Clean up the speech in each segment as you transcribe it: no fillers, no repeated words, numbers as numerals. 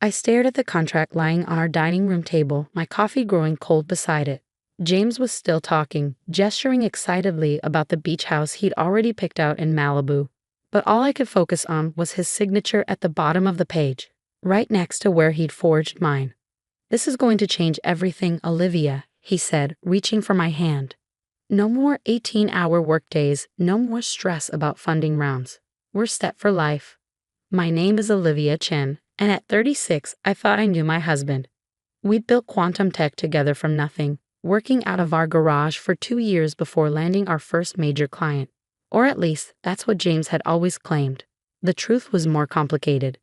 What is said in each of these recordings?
I stared at the contract lying on our dining room table, my coffee growing cold beside it. James was still talking, gesturing excitedly about the beach house he'd already picked out in Malibu. But all I could focus on was his signature at the bottom of the page, right next to where he'd forged mine. "This is going to change everything, Olivia," he said, reaching for my hand. "No more 18-hour workdays, no more stress about funding rounds. We're set for life. My name is Olivia Chen, and at 36, I thought I knew my husband. We'd built quantum tech together from nothing, working out of our garage for 2 years before landing our first major client. Or at least, that's what James had always claimed. The truth was more complicated.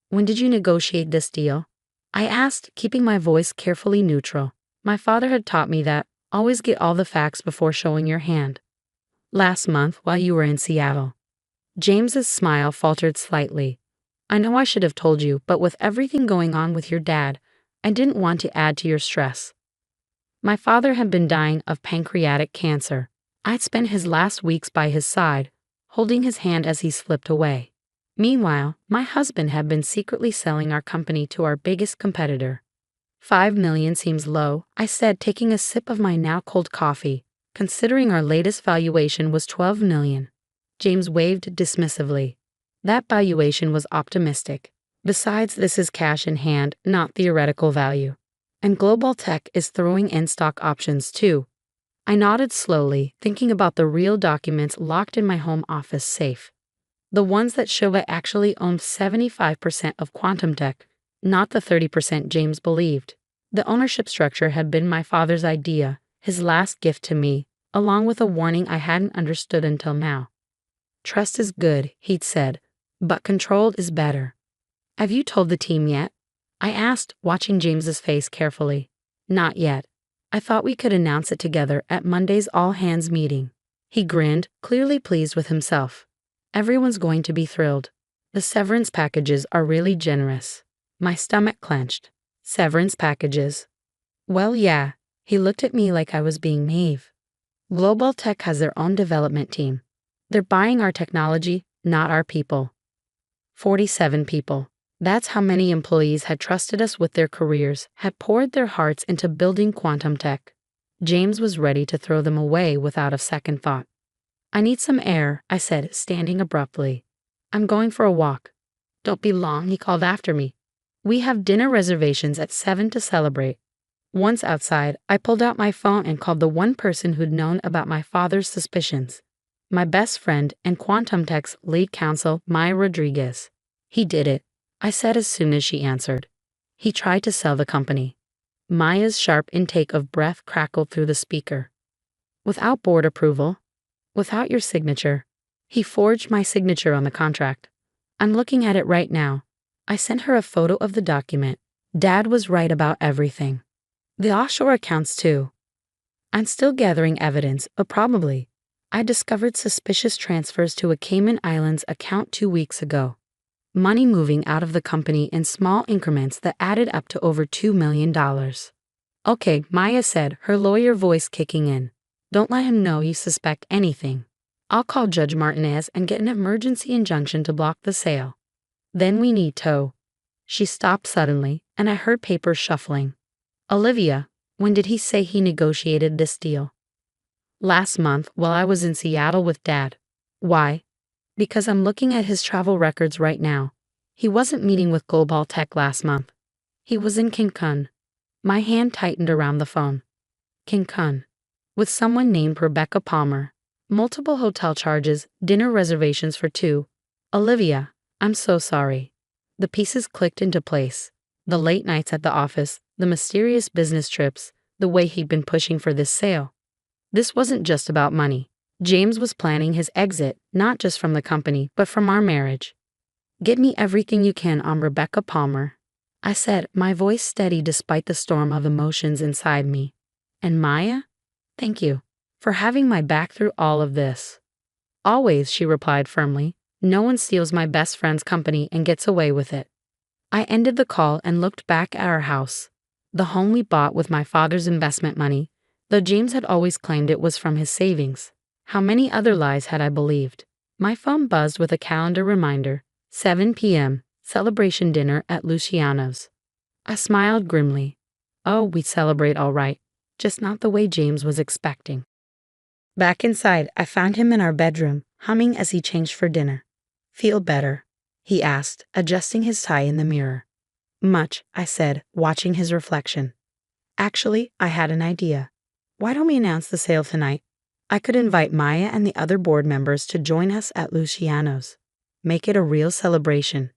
When did you negotiate this deal?" I asked, keeping my voice carefully neutral. My father had taught me that, always get all the facts before showing your hand. "Last month, while you were in Seattle." James's smile faltered slightly. "I know I should have told you, but with everything going on with your dad, I didn't want to add to your stress." My father had been dying of pancreatic cancer. I'd spent his last weeks by his side, holding his hand as he slipped away. Meanwhile, my husband had been secretly selling our company to our biggest competitor. "5 million seems low," I said, taking a sip of my now cold coffee, considering our latest valuation was 12 million. James waved dismissively. "That valuation was optimistic. Besides, this is cash in hand, not theoretical value. And Global Tech is throwing in stock options too." I nodded slowly, thinking about the real documents locked in my home office safe. The ones that show I actually owned 75% of Quantum Tech, not the 30% James believed. The ownership structure had been my father's idea, his last gift to me, along with a warning I hadn't understood until now. "Trust is good," he'd said, "but controlled is better." "Have you told the team yet?" I asked, watching James's face carefully. "Not yet. I thought we could announce it together at Monday's all-hands meeting." He grinned, clearly pleased with himself. "Everyone's going to be thrilled. The severance packages are really generous." My stomach clenched. Severance packages? Well, yeah. He looked at me like I was being naive. Global Tech has their own development team. They're buying our technology, not our people. 47 people. That's how many employees had trusted us with their careers, had poured their hearts into building quantum tech. James was ready to throw them away without a second thought. "I need some air," I said, standing abruptly. "I'm going for a walk." "Don't be long," he called after me. "We have dinner reservations at 7 to celebrate." Once outside, I pulled out my phone and called the one person who'd known about my father's suspicions. My best friend and Quantum Tech's lead counsel, Maya Rodriguez. "He did it," I said as soon as she answered. "He tried to sell the company." Maya's sharp intake of breath crackled through the speaker. "Without board approval? Without your signature?" "He forged my signature on the contract. I'm looking at it right now." I sent her a photo of the document. Dad was right about everything. The offshore accounts too. I'm still gathering evidence, but probably. I discovered suspicious transfers to a Cayman Islands account 2 weeks ago. Money moving out of the company in small increments that added up to over $2 million. "Okay," Maya said, her lawyer voice kicking in. "Don't let him know you suspect anything. I'll call Judge Martinez and get an emergency injunction to block the sale. Then we need tow." She stopped suddenly, and I heard papers shuffling. "Olivia, when did he say he negotiated this deal?" "Last month, while I was in Seattle with Dad." "Why?" "Because I'm looking at his travel records right now. He wasn't meeting with Global Tech last month. He was in Cancun." My hand tightened around the phone. Cancun. With someone named Rebecca Palmer. Multiple hotel charges, dinner reservations for 2. "Olivia, I'm so sorry." The pieces clicked into place. The late nights at the office, the mysterious business trips, the way he'd been pushing for this sale. This wasn't just about money. James was planning his exit, not just from the company, but from our marriage. "Get me everything you can on Rebecca Palmer," I said, my voice steady despite the storm of emotions inside me. "And Maya? Thank you for having my back through all of this." "Always," she replied firmly. "No one steals my best friend's company and gets away with it." I ended the call and looked back at our house. The home we bought with my father's investment money, though James had always claimed it was from his savings. How many other lies had I believed? My phone buzzed with a calendar reminder. 7 p.m. Celebration dinner at Luciano's. I smiled grimly. Oh, we'd celebrate all right, just not the way James was expecting. Back inside, I found him in our bedroom, humming as he changed for dinner. Feel better? He asked, adjusting his tie in the mirror. Much, I said, watching his reflection. Actually, I had an idea. Why don't we announce the sale tonight? I could invite Maya and the other board members to join us at Luciano's. Make it a real celebration.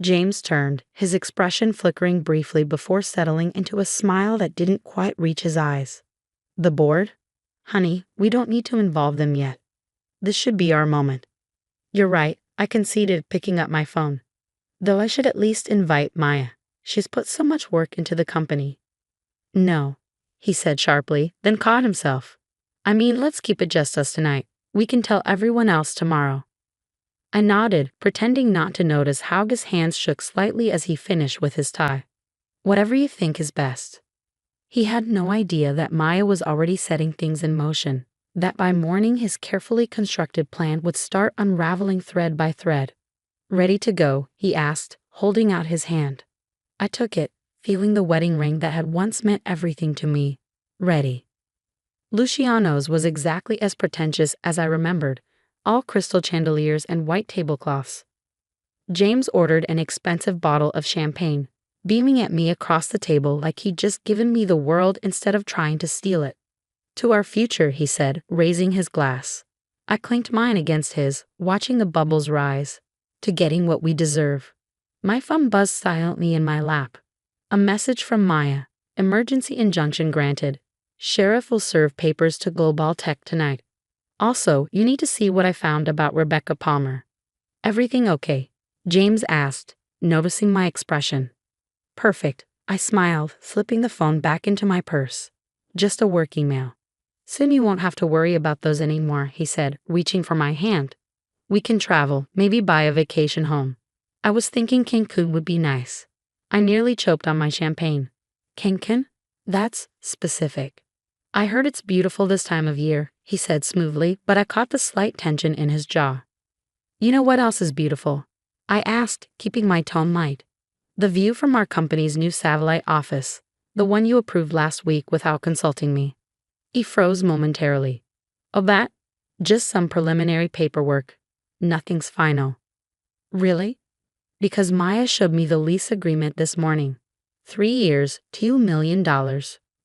James turned, his expression flickering briefly before settling into a smile that didn't quite reach his eyes. The board? Honey, we don't need to involve them yet. This should be our moment. You're right, I conceded, picking up my phone. Though I should at least invite Maya. She's put so much work into the company. No, he said sharply, then caught himself. I mean, let's keep it just us tonight. We can tell everyone else tomorrow. I nodded, pretending not to notice how his hands shook slightly as he finished with his tie. Whatever you think is best. He had no idea that Maya was already setting things in motion, that by morning his carefully constructed plan would start unraveling thread by thread. Ready to go? He asked, holding out his hand. I took it, feeling the wedding ring that had once meant everything to me. Ready. Luciano's was exactly as pretentious as I remembered, all crystal chandeliers and white tablecloths. James ordered an expensive bottle of champagne, beaming at me across the table like he'd just given me the world instead of trying to steal it. To our future, he said, raising his glass. I clinked mine against his, watching the bubbles rise. To getting what we deserve. My phone buzzed silently in my lap. A message from Maya. Emergency injunction granted. Sheriff will serve papers to Global Tech tonight. Also, you need to see what I found about Rebecca Palmer. Everything okay? James asked, noticing my expression. Perfect, I smiled, slipping the phone back into my purse. Just a work email. Soon you won't have to worry about those anymore, he said, reaching for my hand. We can travel, maybe buy a vacation home. I was thinking Cancun would be nice. I nearly choked on my champagne. Cancun? That's specific. I heard it's beautiful this time of year, he said smoothly, but I caught the slight tension in his jaw. You know what else is beautiful? I asked, keeping my tone light. The view from our company's new satellite office, the one you approved last week without consulting me. He froze momentarily. Oh, that? Just some preliminary paperwork. Nothing's final. Really? Because Maya showed me the lease agreement this morning. 3 years, $2 million.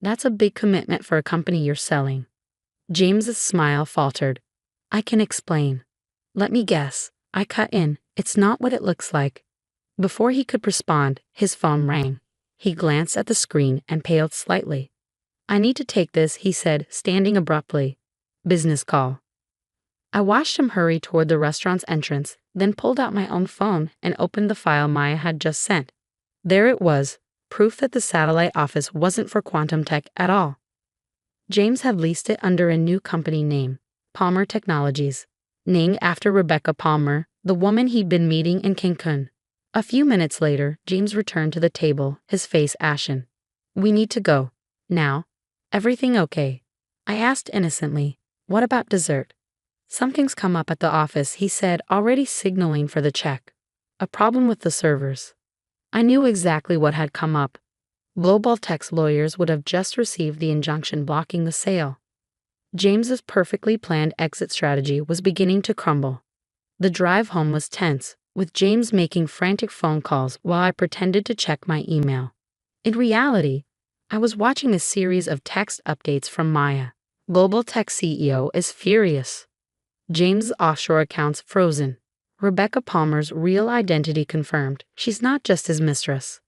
That's a big commitment for a company you're selling. James's smile faltered. I can explain. Let me guess. I cut in. It's not what it looks like. Before he could respond, his phone rang. He glanced at the screen and paled slightly. I need to take this, he said, standing abruptly. Business call. I watched him hurry toward the restaurant's entrance, then pulled out my own phone and opened the file Maya had just sent. There it was, proof that the satellite office wasn't for quantum tech at all. James had leased it under a new company name, Palmer Technologies, named after Rebecca Palmer, the woman he'd been meeting in Cancun. A few minutes later, James returned to the table, his face ashen. We need to go. Now. Everything okay? I asked innocently. What about dessert? Something's come up at the office, he said, already signaling for the check. A problem with the servers. I knew exactly what had come up. Global Tech's lawyers would have just received the injunction blocking the sale. James's perfectly planned exit strategy was beginning to crumble. The drive home was tense, with James making frantic phone calls while I pretended to check my email. In reality, I was watching a series of text updates from Maya. Global Tech CEO is furious. James' offshore accounts frozen. Rebecca Palmer's real identity confirmed. She's not just his mistress.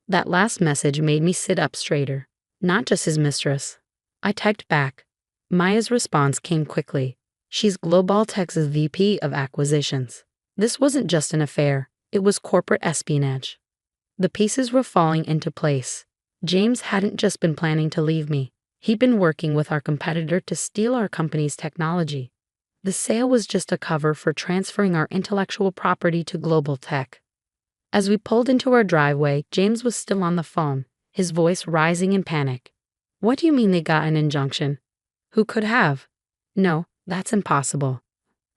That last message made me sit up straighter. Not just his mistress. I typed back. Maya's response came quickly. She's Global Tech's VP of Acquisitions. This wasn't just an affair. It was corporate espionage. The pieces were falling into place. James hadn't just been planning to leave me. He'd been working with our competitor to steal our company's technology. The sale was just a cover for transferring our intellectual property to Global Tech. As we pulled into our driveway, James was still on the phone, his voice rising in panic. What do you mean they got an injunction? Who could have? No, that's impossible.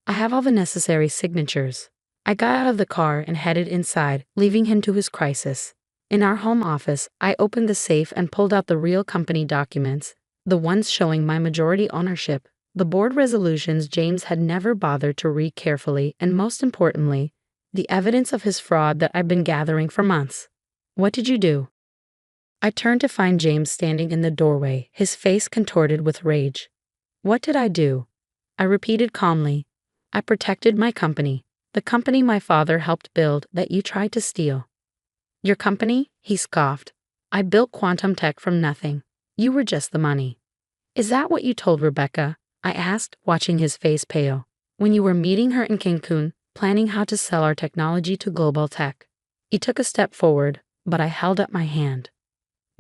I have all the necessary signatures. I got out of the car and headed inside, leaving him to his crisis. In our home office, I opened the safe and pulled out the real company documents, the ones showing my majority ownership, the board resolutions James had never bothered to read carefully, and most importantly, the evidence of his fraud that I'd been gathering for months. What did you do? I turned to find James standing in the doorway, his face contorted with rage. What did I do? I repeated calmly. I protected my company, the company my father helped build that you tried to steal. Your company? He scoffed. I built quantum tech from nothing. You were just the money. Is that what you told Rebecca? I asked, watching his face pale. When you were meeting her in Cancun, planning how to sell our technology to global tech. He took a step forward, but I held up my hand.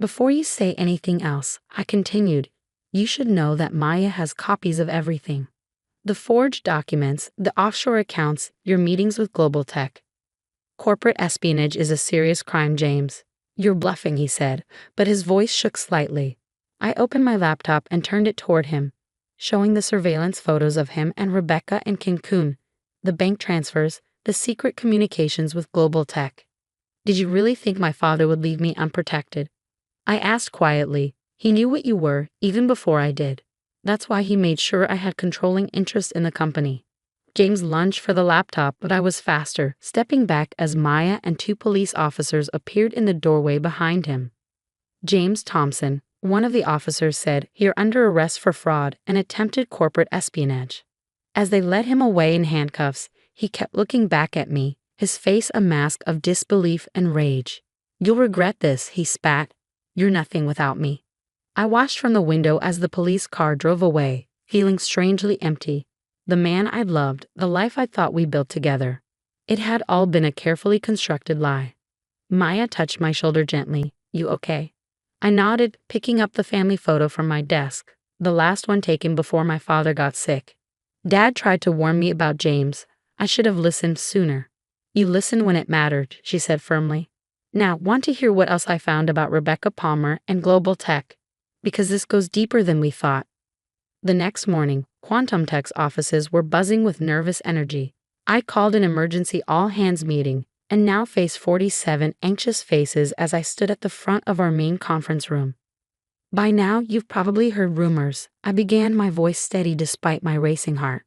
Before you say anything else, I continued, you should know that Maya has copies of everything. The forged documents, the offshore accounts, your meetings with global tech. Corporate espionage is a serious crime, James. You're bluffing, he said, but his voice shook slightly. I opened my laptop and turned it toward him, showing the surveillance photos of him and Rebecca in Cancun, the bank transfers, the secret communications with global tech. Did you really think my father would leave me unprotected? I asked quietly. He knew what you were, even before I did. That's why he made sure I had controlling interest in the company. James lunged for the laptop, but I was faster, stepping back as Maya and 2 police officers appeared in the doorway behind him. James Thompson, one of the officers, said, "You're under arrest for fraud and attempted corporate espionage." As they led him away in handcuffs, he kept looking back at me, his face a mask of disbelief and rage. "You'll regret this," he spat. "You're nothing without me." I watched from the window as the police car drove away, feeling strangely empty. The man I loved, the life I thought we built together. It had all been a carefully constructed lie. Maya touched my shoulder gently. "You okay?" I nodded, picking up the family photo from my desk, the last one taken before my father got sick. Dad tried to warn me about James. I should have listened sooner. "You listened when it mattered," she said firmly. "Now, want to hear what else I found about Rebecca Palmer and global tech? Because this goes deeper than we thought." The next morning, Quantum Tech's offices were buzzing with nervous energy. I called an emergency all-hands meeting, and now faced 47 anxious faces as I stood at the front of our main conference room. "By now, you've probably heard rumors," I began, my voice steady despite my racing heart.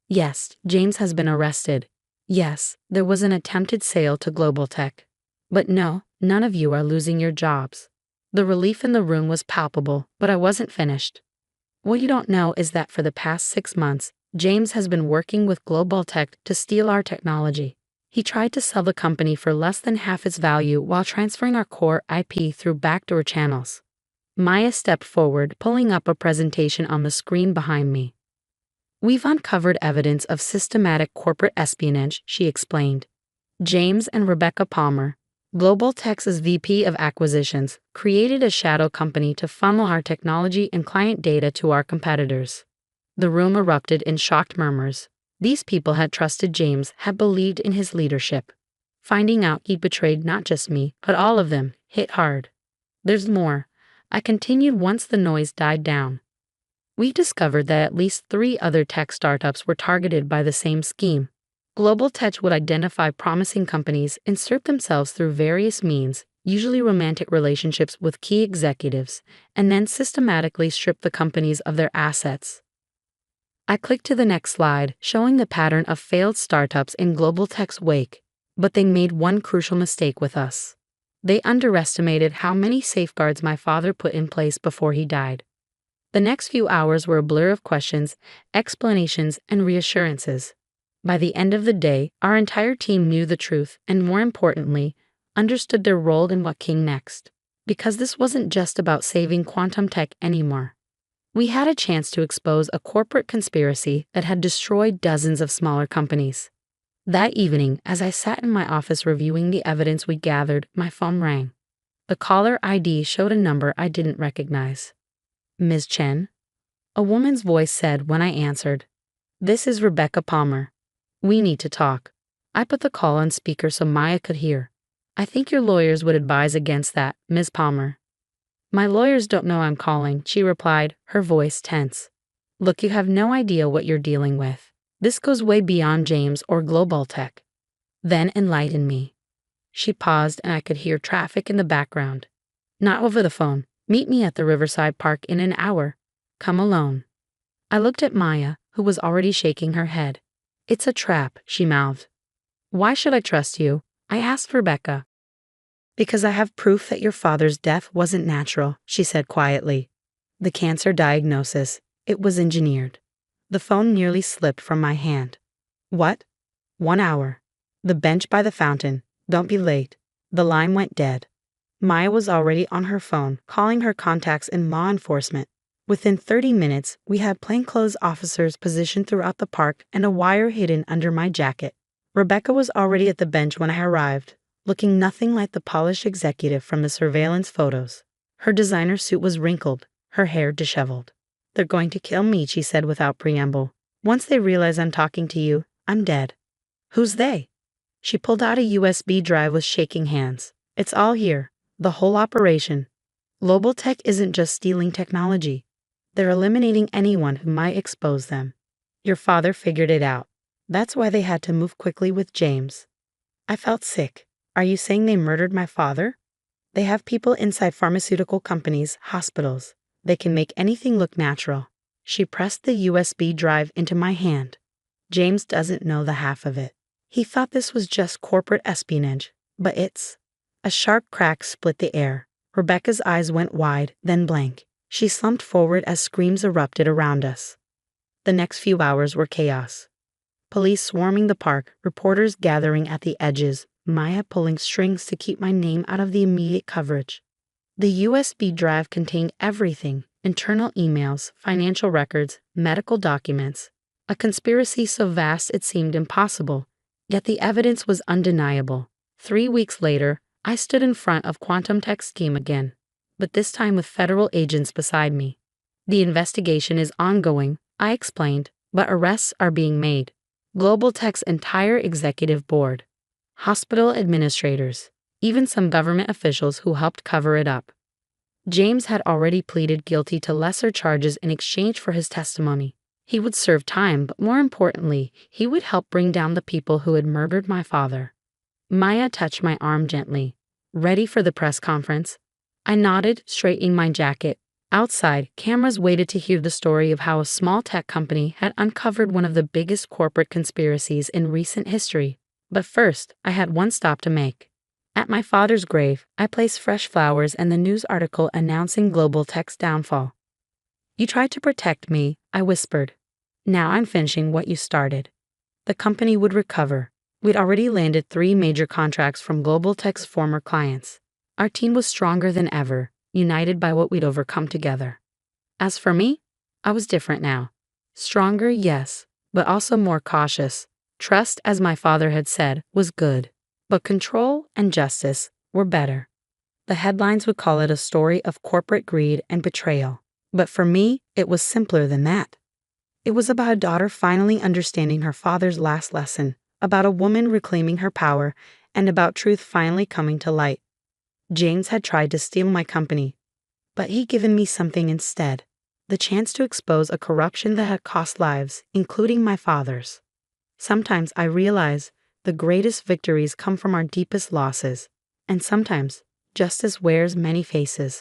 "Yes, James has been arrested. Yes, there was an attempted sale to global tech. But no, none of you are losing your jobs." The relief in the room was palpable, but I wasn't finished. "What you don't know is that for the past 6 months, James has been working with global tech to steal our technology. He tried to sell the company for less than half its value while transferring our core IP through backdoor channels." Maya stepped forward, pulling up a presentation on the screen behind me. "We've uncovered evidence of systematic corporate espionage," she explained. "James and Rebecca Palmer, Global Tech's VP of Acquisitions, created a shadow company to funnel our technology and client data to our competitors." The room erupted in shocked murmurs. These people had trusted James, had believed in his leadership. Finding out he'd betrayed not just me, but all of them, hit hard. "There's more," I continued once the noise died down. "We've discovered that at least 3 other tech startups were targeted by the same scheme. Global Tech would identify promising companies, insert themselves through various means, usually romantic relationships with key executives, and then systematically strip the companies of their assets." I clicked to the next slide, showing the pattern of failed startups in Global Tech's wake. But they made one crucial mistake with us. They underestimated how many safeguards my father put in place before he died. The next few hours were a blur of questions, explanations, and reassurances. By the end of the day, our entire team knew the truth and, more importantly, understood their role in what came next. Because this wasn't just about saving quantum tech anymore. We had a chance to expose a corporate conspiracy that had destroyed dozens of smaller companies. That evening, as I sat in my office reviewing the evidence we gathered, my phone rang. The caller ID showed a number I didn't recognize. "Ms. Chen?" A woman's voice said when I answered. "This is Rebecca Palmer. We need to talk." I put the call on speaker so Maya could hear. "I think your lawyers would advise against that, Ms. Palmer." "My lawyers don't know I'm calling," she replied, her voice tense. "Look, you have no idea what you're dealing with. This goes way beyond James or Global Tech." Then enlighten me. She paused and I could hear traffic in the background. Not over the phone. Meet me at the Riverside Park in an hour. Come alone. I looked at Maya, who was already shaking her head. It's a trap, she mouthed. Why should I trust you? I asked Rebecca. Because I have proof that your father's death wasn't natural, she said quietly. The cancer diagnosis, it was engineered. The phone nearly slipped from my hand. What? 1 hour. The bench by the fountain. Don't be late. The line went dead. Maya was already on her phone, calling her contacts in law enforcement. Within 30 minutes, we had plainclothes officers positioned throughout the park and a wire hidden under my jacket. Rebecca was already at the bench when I arrived, looking nothing like the polished executive from the surveillance photos. Her designer suit was wrinkled, her hair disheveled. They're going to kill me, she said without preamble. Once they realize I'm talking to you, I'm dead. Who's they? She pulled out a USB drive with shaking hands. It's all here, the whole operation. Global Tech isn't just stealing technology. They're eliminating anyone who might expose them. Your father figured it out. That's why they had to move quickly with James. I felt sick. Are you saying they murdered my father? They have people inside pharmaceutical companies, hospitals. They can make anything look natural. She pressed the USB drive into my hand. James doesn't know the half of it. He thought this was just corporate espionage, but it's... A sharp crack split the air. Rebecca's eyes went wide, then blank. She slumped forward as screams erupted around us. The next few hours were chaos. Police swarming the park, reporters gathering at the edges, Maya pulling strings to keep my name out of the immediate coverage. The USB drive contained everything: internal emails, financial records, medical documents. A conspiracy so vast it seemed impossible, yet the evidence was undeniable. 3 weeks later, I stood in front of Quantum Tech's team again, but this time with federal agents beside me. The investigation is ongoing, I explained, but arrests are being made. Global Tech's entire executive board, hospital administrators, even some government officials who helped cover it up. James had already pleaded guilty to lesser charges in exchange for his testimony. He would serve time, but more importantly, he would help bring down the people who had murdered my father. Maya touched my arm gently. Ready for the press conference? I nodded, straightening my jacket. Outside, cameras waited to hear the story of how a small tech company had uncovered one of the biggest corporate conspiracies in recent history. But first, I had one stop to make. At my father's grave, I placed fresh flowers and the news article announcing Global Tech's downfall. You tried to protect me, I whispered. Now I'm finishing what you started. The company would recover. We'd already landed 3 major contracts from Global Tech's former clients. Our team was stronger than ever, united by what we'd overcome together. As for me, I was different now. Stronger, yes, but also more cautious. Trust, as my father had said, was good, but control and justice were better. The headlines would call it a story of corporate greed and betrayal, but for me, it was simpler than that. It was about a daughter finally understanding her father's last lesson, about a woman reclaiming her power, and about truth finally coming to light. James had tried to steal my company, but he'd given me something instead, the chance to expose a corruption that had cost lives, including my father's. Sometimes I realize the greatest victories come from our deepest losses, and sometimes justice wears many faces.